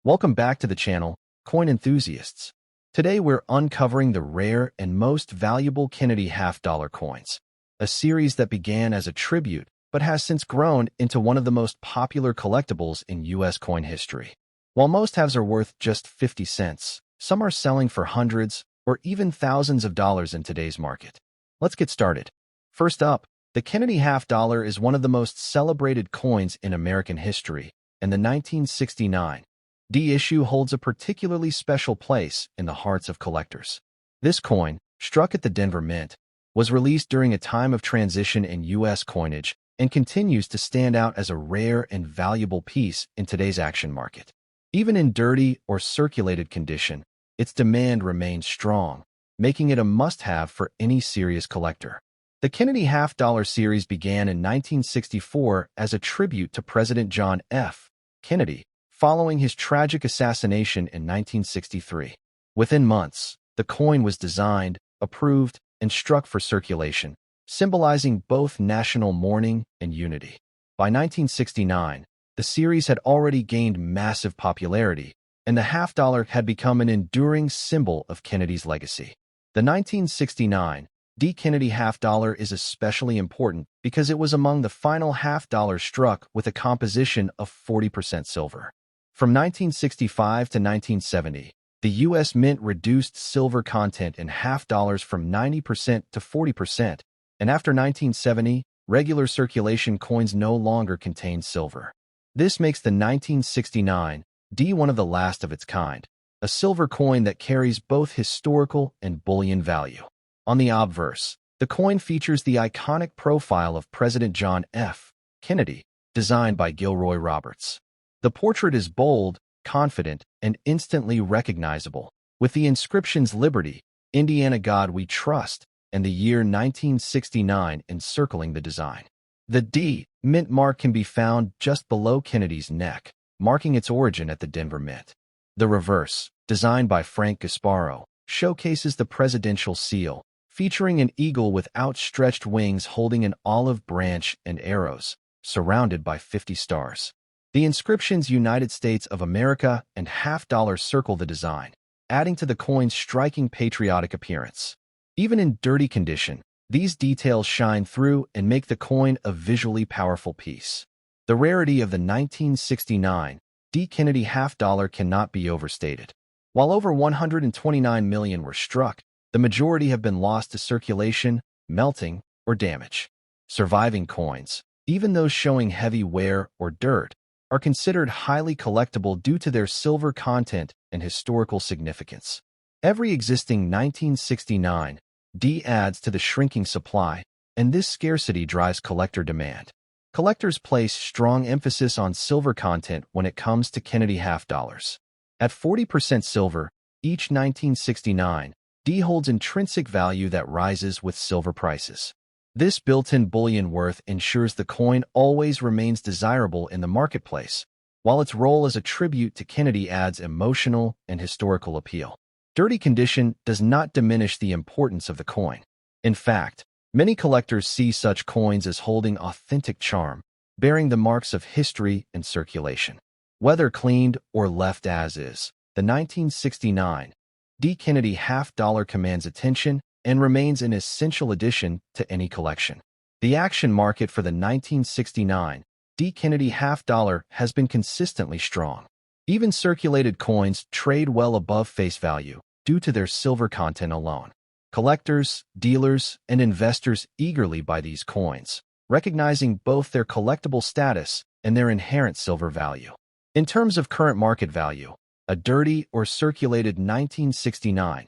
Welcome back to the channel, coin enthusiasts. Today we're uncovering the rare and most valuable Kennedy half-dollar coins, a series that began as a tribute but has since grown into one of the most popular collectibles in U.S. coin history. While most halves are worth just 50 cents, some are selling for hundreds or even thousands of dollars in today's market. Let's get started. First up, the Kennedy half-dollar is one of the most celebrated coins in American history, and the 1969 D issue holds a particularly special place in the hearts of collectors. This coin, struck at the Denver Mint, was released during a time of transition in U.S. coinage and continues to stand out as a rare and valuable piece in today's action market. Even in dirty or circulated condition, its demand remains strong, making it a must-have for any serious collector. The Kennedy half-dollar series began in 1964 as a tribute to President John F. Kennedy, following his tragic assassination in 1963. Within months, the coin was designed, approved, and struck for circulation, symbolizing both national mourning and unity. By 1969, the series had already gained massive popularity, and the half-dollar had become an enduring symbol of Kennedy's legacy. The 1969 D. Kennedy half-dollar is especially important because it was among the final half-dollars struck with a composition of 40% silver. From 1965 to 1970, the U.S. Mint reduced silver content in half-dollars from 90% to 40%, and after 1970, regular circulation coins no longer contained silver. This makes the 1969 D one of the last of its kind, a silver coin that carries both historical and bullion value. On the obverse, the coin features the iconic profile of President John F. Kennedy, designed by Gilroy Roberts. The portrait is bold, confident, and instantly recognizable, with the inscriptions Liberty, Indiana God We Trust, and the year 1969 encircling the design. The D Mint mark can be found just below Kennedy's neck, marking its origin at the Denver Mint. The reverse, designed by Frank Gasparo, showcases the presidential seal, featuring an eagle with outstretched wings holding an olive branch and arrows, surrounded by 50 stars. The inscriptions United States of America and half-dollar circle the design, adding to the coin's striking patriotic appearance. Even in dirty condition, these details shine through and make the coin a visually powerful piece. The rarity of the 1969 D. Kennedy half-dollar cannot be overstated. While over 129 million were struck, the majority have been lost to circulation, melting, or damage. Surviving coins, even those showing heavy wear or dirt, are considered highly collectible due to their silver content and historical significance. Every existing 1969 D adds to the shrinking supply, and this scarcity drives collector demand. Collectors place strong emphasis on silver content when it comes to Kennedy half-dollars. At 40% silver, each 1969 D holds intrinsic value that rises with silver prices. This built-in bullion worth ensures the coin always remains desirable in the marketplace, while its role as a tribute to Kennedy adds emotional and historical appeal. Dirty condition does not diminish the importance of the coin. In fact, many collectors see such coins as holding authentic charm, bearing the marks of history and circulation. Whether cleaned or left as is, the 1969 D. Kennedy half-dollar commands attention and remains an essential addition to any collection. The action market for the 1969 D. Kennedy half-dollar has been consistently strong. Even circulated coins trade well above face value due to their silver content alone. Collectors, dealers, and investors eagerly buy these coins, recognizing both their collectible status and their inherent silver value. In terms of current market value, a dirty or circulated 1969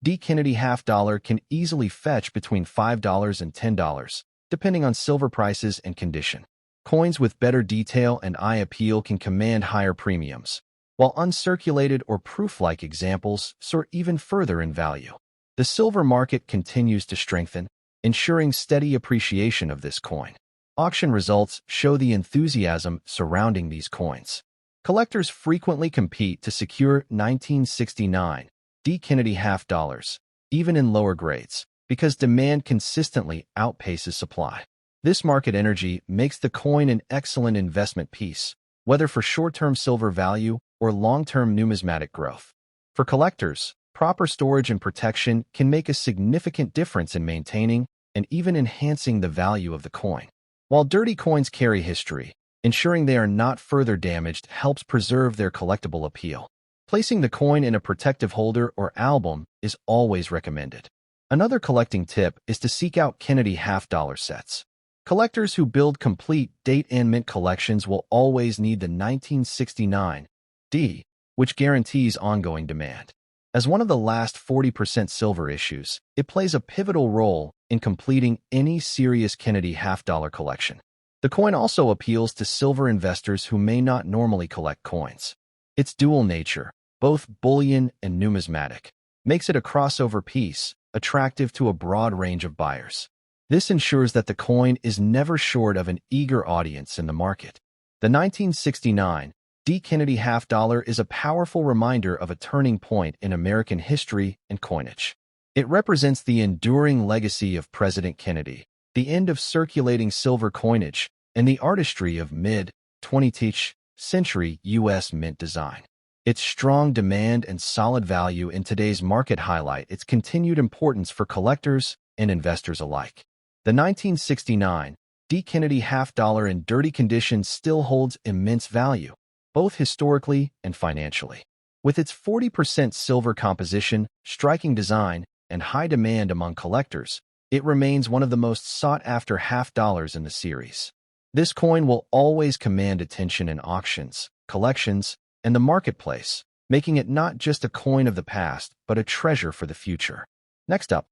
D. Kennedy half-dollar can easily fetch between $5 and $10, depending on silver prices and condition. Coins with better detail and eye appeal can command higher premiums, while uncirculated or proof-like examples soar even further in value. The silver market continues to strengthen, ensuring steady appreciation of this coin. Auction results show the enthusiasm surrounding these coins. Collectors frequently compete to secure 1969 D. Kennedy half-dollars, even in lower grades, because demand consistently outpaces supply. This market energy makes the coin an excellent investment piece, whether for short-term silver value or long-term numismatic growth. For collectors, proper storage and protection can make a significant difference in maintaining and even enhancing the value of the coin. While dirty coins carry history, ensuring they are not further damaged helps preserve their collectible appeal. Placing the coin in a protective holder or album is always recommended. Another collecting tip is to seek out Kennedy half-dollar sets. Collectors who build complete date and mint collections will always need the 1969 D, which guarantees ongoing demand. As one of the last 40% silver issues, it plays a pivotal role in completing any serious Kennedy half-dollar collection. The coin also appeals to silver investors who may not normally collect coins. Its dual nature, both bullion and numismatic, makes it a crossover piece, attractive to a broad range of buyers. This ensures that the coin is never short of an eager audience in the market. The 1969 D. Kennedy half-dollar is a powerful reminder of a turning point in American history and coinage. It represents the enduring legacy of President Kennedy, the end of circulating silver coinage, and the artistry of mid-20th century U.S. mint design. Its strong demand and solid value in today's market highlight its continued importance for collectors and investors alike. The 1969 D. Kennedy half-dollar in dirty condition still holds immense value, both historically and financially. With its 40% silver composition, striking design, and high demand among collectors, it remains one of the most sought-after half-dollars in the series. This coin will always command attention in auctions, collections, and the marketplace, making it not just a coin of the past, but a treasure for the future. Next up,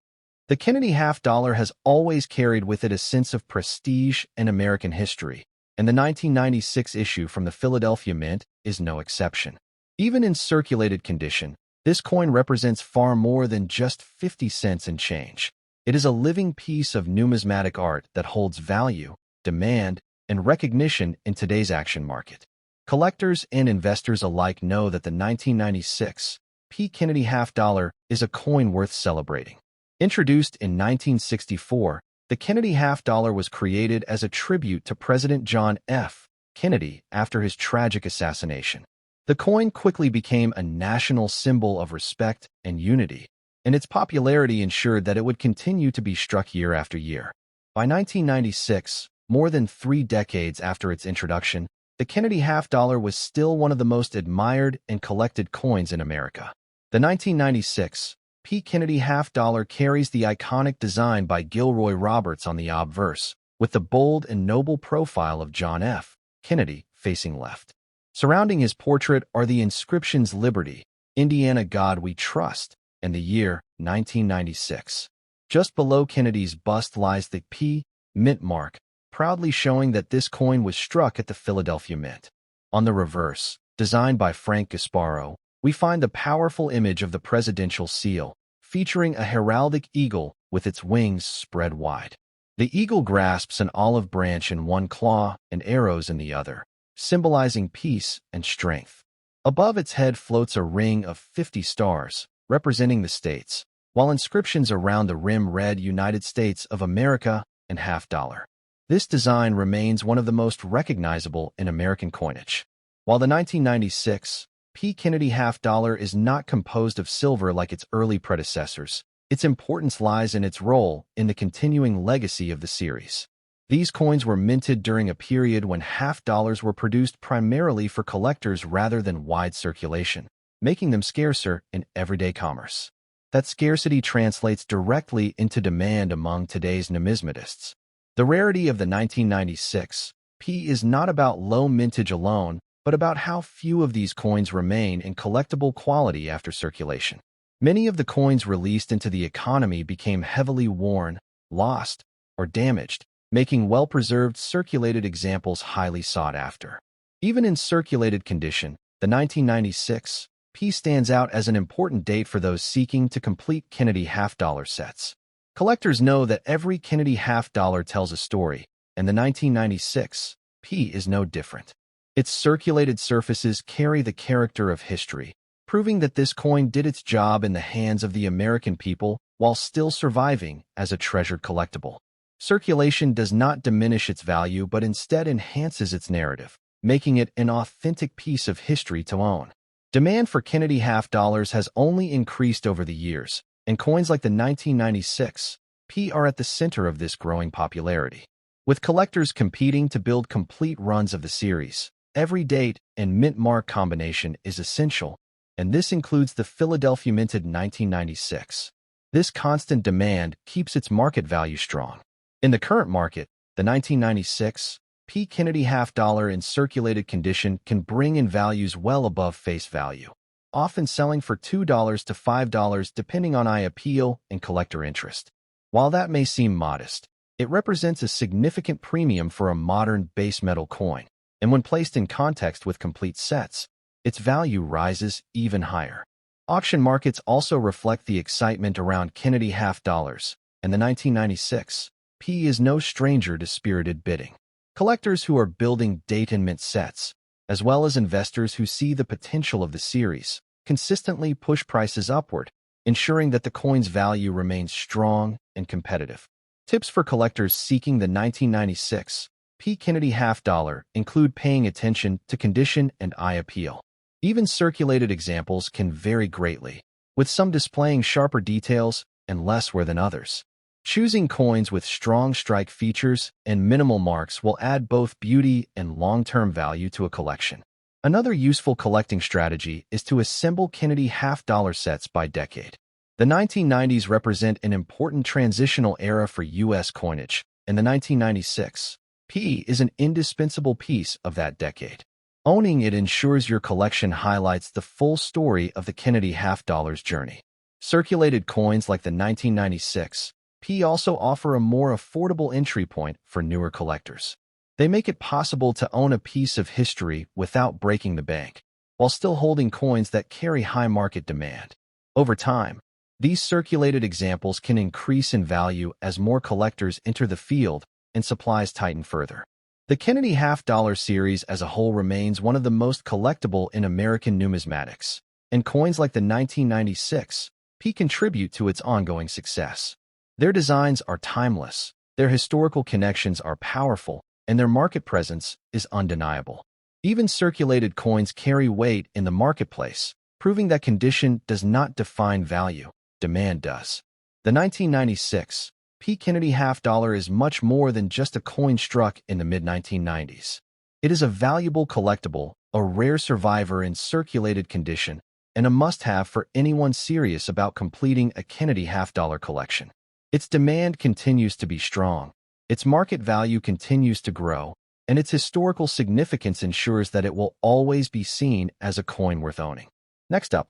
the Kennedy half-dollar has always carried with it a sense of prestige and American history, and the 1996 issue from the Philadelphia Mint is no exception. Even in circulated condition, this coin represents far more than just 50 cents and change. It is a living piece of numismatic art that holds value, demand, and recognition in today's action market. Collectors and investors alike know that the 1996 P. Kennedy half-dollar is a coin worth celebrating. Introduced in 1964, the Kennedy half-dollar was created as a tribute to President John F. Kennedy after his tragic assassination. The coin quickly became a national symbol of respect and unity, and its popularity ensured that it would continue to be struck year after year. By 1996, more than 3 decades after its introduction, the Kennedy half-dollar was still one of the most admired and collected coins in America. The 1996 P. Kennedy half-dollar carries the iconic design by Gilroy Roberts on the obverse, with the bold and noble profile of John F. Kennedy facing left. Surrounding his portrait are the inscriptions Liberty, Indiana God We Trust, and the year 1996. Just below Kennedy's bust lies the P. Mint mark, proudly showing that this coin was struck at the Philadelphia Mint. On the reverse, designed by Frank Gasparo, we find the powerful image of the presidential seal, featuring a heraldic eagle with its wings spread wide. The eagle grasps an olive branch in one claw and arrows in the other, symbolizing peace and strength. Above its head floats a ring of 50 stars, representing the states, while inscriptions around the rim read United States of America and half-dollar. This design remains one of the most recognizable in American coinage. While the 1996 P. Kennedy half-dollar is not composed of silver like its early predecessors, its importance lies in its role in the continuing legacy of the series. These coins were minted during a period when half-dollars were produced primarily for collectors rather than wide circulation, making them scarcer in everyday commerce. That scarcity translates directly into demand among today's numismatists. The rarity of the 1996 P is not about low mintage alone, but about how few of these coins remain in collectible quality after circulation. Many of the coins released into the economy became heavily worn, lost, or damaged, making well-preserved circulated examples highly sought after. Even in circulated condition, the 1996 P stands out as an important date for those seeking to complete Kennedy half-dollar sets. Collectors know that every Kennedy half-dollar tells a story, and the 1996 P is no different. Its circulated surfaces carry the character of history, proving that this coin did its job in the hands of the American people while still surviving as a treasured collectible. Circulation does not diminish its value but instead enhances its narrative, making it an authentic piece of history to own. Demand for Kennedy half dollars has only increased over the years, and coins like the 1996 P are at the center of this growing popularity. With collectors competing to build complete runs of the series, every date and mint mark combination is essential, and this includes the Philadelphia minted 1996. This constant demand keeps its market value strong. In the current market, the 1996 P Kennedy half dollar in circulated condition can bring in values well above face value, often selling for $2 to $5 depending on eye appeal and collector interest. While that may seem modest, it represents a significant premium for a modern base metal coin, and when placed in context with complete sets, its value rises even higher. Auction markets also reflect the excitement around Kennedy half dollars, and the 1996 P is no stranger to spirited bidding. Collectors who are building date and mint sets, as well as investors who see the potential of the series, consistently push prices upward, ensuring that the coin's value remains strong and competitive. Tips for collectors seeking the 1996 P Kennedy half dollar include paying attention to condition and eye appeal. Even circulated examples can vary greatly, with some displaying sharper details and less wear than others. Choosing coins with strong strike features and minimal marks will add both beauty and long-term value to a collection. Another useful collecting strategy is to assemble Kennedy half-dollar sets by decade. The 1990s represent an important transitional era for U.S. coinage, and the 1996 P is an indispensable piece of that decade. Owning it ensures your collection highlights the full story of the Kennedy half-dollar's journey. Circulated coins like the 1996 P also offer a more affordable entry point for newer collectors. They make it possible to own a piece of history without breaking the bank, while still holding coins that carry high market demand. Over time, these circulated examples can increase in value as more collectors enter the field and supplies tighten further. The Kennedy half-dollar series as a whole remains one of the most collectible in American numismatics, and coins like the 1996 P contribute to its ongoing success. Their designs are timeless, their historical connections are powerful, and their market presence is undeniable. Even circulated coins carry weight in the marketplace, proving that condition does not define value, demand does. The 1996 P Kennedy half dollar is much more than just a coin struck in the mid-1990s. It is a valuable collectible, a rare survivor in circulated condition, and a must-have for anyone serious about completing a Kennedy half-dollar collection. Its demand continues to be strong, its market value continues to grow, and its historical significance ensures that it will always be seen as a coin worth owning. Next up,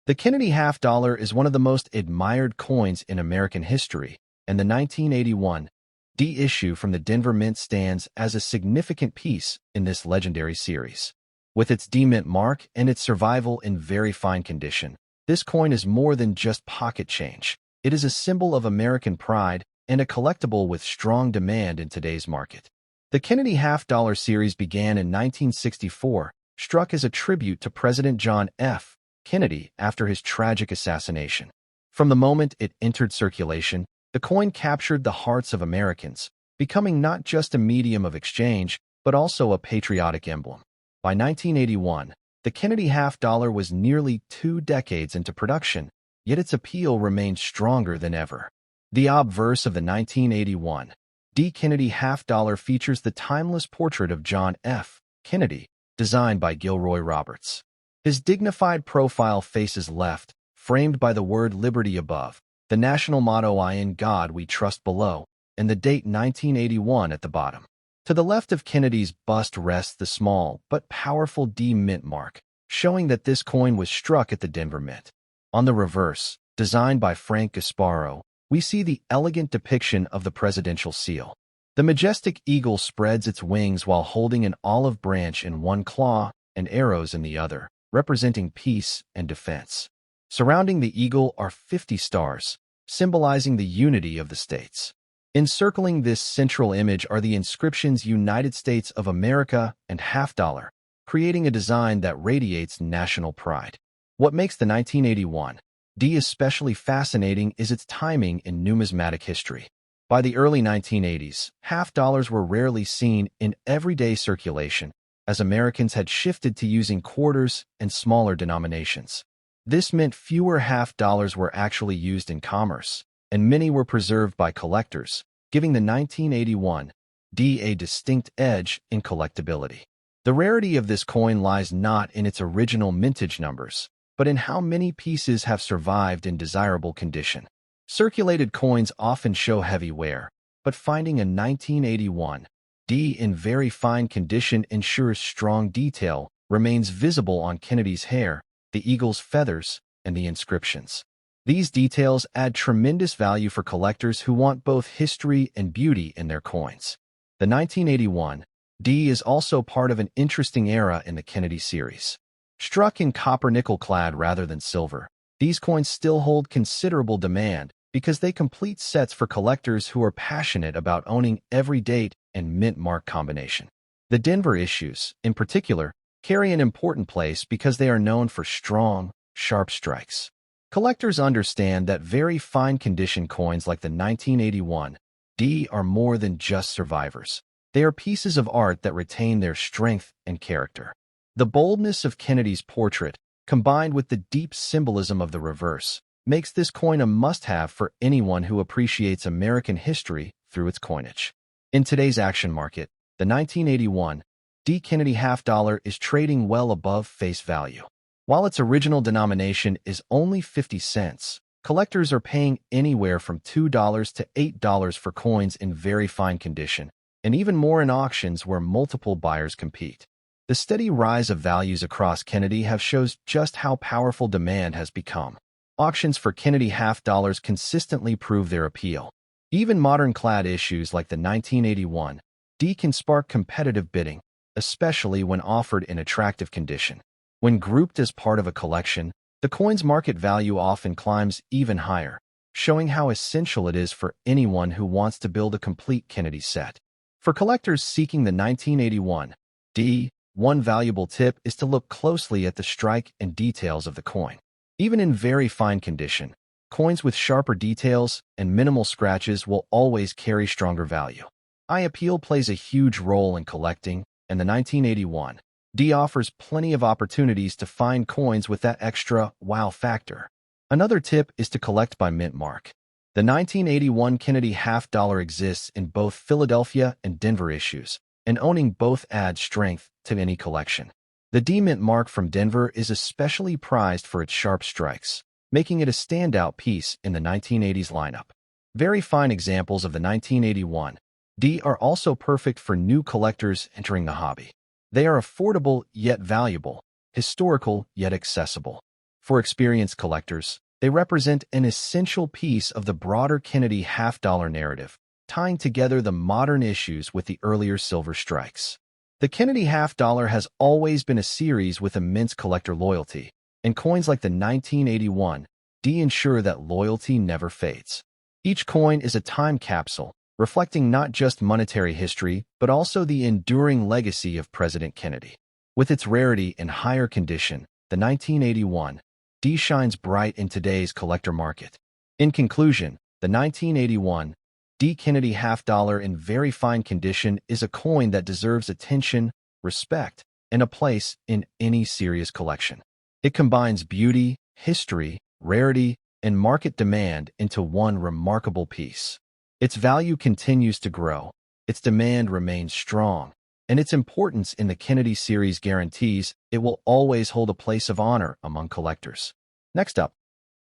the Kennedy half dollar is one of the most admired coins in American history, and the 1981 D issue from the Denver Mint stands as a significant piece in this legendary series. With its D mint mark and its survival in very fine condition, this coin is more than just pocket change. It is a symbol of American pride and a collectible with strong demand in today's market. The Kennedy half-dollar series began in 1964, struck as a tribute to President John F. Kennedy after his tragic assassination. From the moment it entered circulation, the coin captured the hearts of Americans, becoming not just a medium of exchange, but also a patriotic emblem. By 1981, the Kennedy half-dollar was nearly 2 decades into production, yet its appeal remained stronger than ever. The obverse of the 1981 D Kennedy half-dollar features the timeless portrait of John F. Kennedy, designed by Gilroy Roberts. His dignified profile faces left, framed by the word liberty above, the national motto "I in God we trust" below, and the date 1981 at the bottom. To the left of Kennedy's bust rests the small but powerful D mint mark, showing that this coin was struck at the Denver Mint. On the reverse, designed by Frank Gasparo, we see the elegant depiction of the presidential seal. The majestic eagle spreads its wings while holding an olive branch in one claw and arrows in the other, representing peace and defense. Surrounding the eagle are 50 stars, symbolizing the unity of the states. Encircling this central image are the inscriptions United States of America and half-dollar, creating a design that radiates national pride. What makes the 1981 D especially fascinating is its timing in numismatic history. By the early 1980s, half-dollars were rarely seen in everyday circulation, as Americans had shifted to using quarters and smaller denominations. This meant fewer half-dollars were actually used in commerce, and many were preserved by collectors, giving the 1981 D a distinct edge in collectability. The rarity of this coin lies not in its original mintage numbers, but in how many pieces have survived in desirable condition. Circulated coins often show heavy wear, but finding a 1981 D in very fine condition ensures strong detail remains visible on Kennedy's hair, the eagle's feathers, and the inscriptions. These details add tremendous value for collectors who want both history and beauty in their coins. The 1981 D is also part of an interesting era in the Kennedy series. Struck in copper-nickel clad rather than silver, these coins still hold considerable demand because they complete sets for collectors who are passionate about owning every date and mint mark combination. The Denver issues, in particular, carry an important place because they are known for strong, sharp strikes. Collectors understand that very fine condition coins like the 1981 D are more than just survivors. They are pieces of art that retain their strength and character. The boldness of Kennedy's portrait, combined with the deep symbolism of the reverse, makes this coin a must-have for anyone who appreciates American history through its coinage. In today's action market, the 1981 D Kennedy half-dollar is trading well above face value. While its original denomination is only 50 cents, collectors are paying anywhere from $2 to $8 for coins in very fine condition, and even more in auctions where multiple buyers compete. The steady rise of values across Kennedy have shows just how powerful demand has become. Auctions for Kennedy half-dollars consistently prove their appeal. Even modern clad issues like the 1981 D can spark competitive bidding, especially when offered in attractive condition. When grouped as part of a collection, the coin's market value often climbs even higher, showing how essential it is for anyone who wants to build a complete Kennedy set. For collectors seeking the 1981 D, one valuable tip is to look closely at the strike and details of the coin. Even in very fine condition, coins with sharper details and minimal scratches will always carry stronger value. Eye appeal plays a huge role in collecting, and the 1981 D offers plenty of opportunities to find coins with that extra wow factor. Another tip is to collect by mint mark. The 1981 Kennedy half-dollar exists in both Philadelphia and Denver issues, and owning both adds strength to any collection. The D mint mark from Denver is especially prized for its sharp strikes, making it a standout piece in the 1980s lineup. Very fine examples of the 1981 D are also perfect for new collectors entering the hobby. They are affordable yet valuable, historical yet accessible. For experienced collectors, they represent an essential piece of the broader Kennedy half-dollar narrative, tying together the modern issues with the earlier silver strikes. The Kennedy half-dollar has always been a series with immense collector loyalty, and coins like the 1981 D ensure that loyalty never fades. Each coin is a time capsule, reflecting not just monetary history, but also the enduring legacy of President Kennedy. With its rarity and higher condition, the 1981 D shines bright in today's collector market. In conclusion, the 1981 D Kennedy half-dollar in very fine condition is a coin that deserves attention, respect, and a place in any serious collection. It combines beauty, history, rarity, and market demand into one remarkable piece. Its value continues to grow, its demand remains strong, and its importance in the Kennedy series guarantees it will always hold a place of honor among collectors. Next up,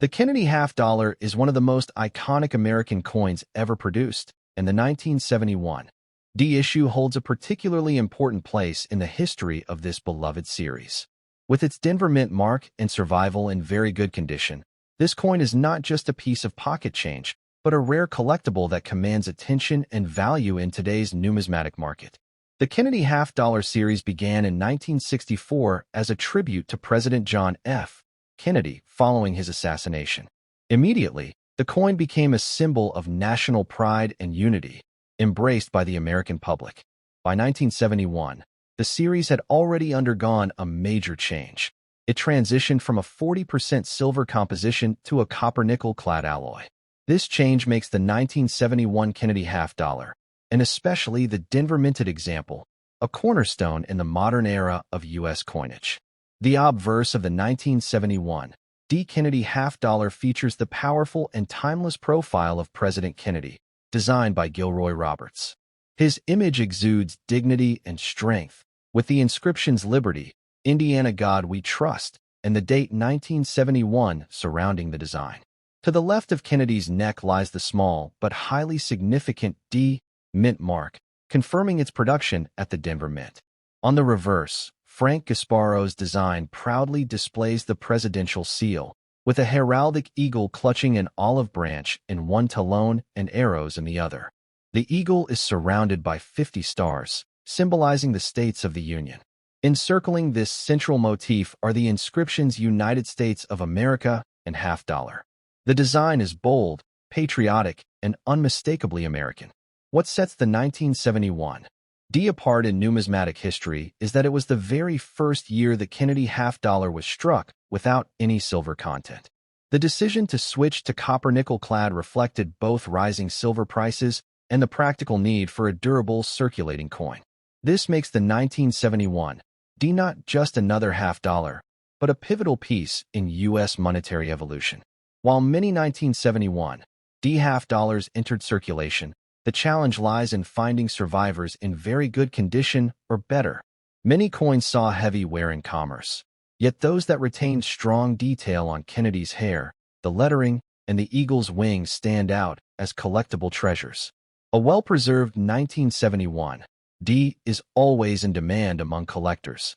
the Kennedy half-dollar is one of the most iconic American coins ever produced, and the 1971 D issue holds a particularly important place in the history of this beloved series. With its Denver mint mark and survival in very good condition, this coin is not just a piece of pocket change, but a rare collectible that commands attention and value in today's numismatic market. The Kennedy half-dollar series began in 1964 as a tribute to President John F. Kennedy following his assassination. Immediately, the coin became a symbol of national pride and unity, embraced by the American public. By 1971, the series had already undergone a major change. It transitioned from a 40% silver composition to a copper-nickel clad alloy. This change makes the 1971 Kennedy half-dollar, and especially the Denver minted example, a cornerstone in the modern era of U.S. coinage. The obverse of the 1971 D. Kennedy half-dollar features the powerful and timeless profile of President Kennedy, designed by Gilroy Roberts. His image exudes dignity and strength, with the inscriptions Liberty, Indiana God We Trust, and the date 1971 surrounding the design. To the left of Kennedy's neck lies the small but highly significant D. Mint mark, confirming its production at the Denver Mint. On the reverse, Frank Gasparo's design proudly displays the presidential seal, with a heraldic eagle clutching an olive branch in one talon and arrows in the other. The eagle is surrounded by 50 stars, symbolizing the states of the Union. Encircling this central motif are the inscriptions United States of America and half-dollar. The design is bold, patriotic, and unmistakably American. What sets the 1971 D apart in numismatic history is that it was the very first year the Kennedy half-dollar was struck without any silver content. The decision to switch to copper-nickel clad reflected both rising silver prices and the practical need for a durable circulating coin. This makes the 1971 D not just another half-dollar, but a pivotal piece in U.S. monetary evolution. While many 1971 D half-dollars entered circulation, the challenge lies in finding survivors in very good condition or better. Many coins saw heavy wear in commerce, yet those that retained strong detail on Kennedy's hair, the lettering, and the eagle's wings stand out as collectible treasures. A well-preserved 1971 D is always in demand among collectors,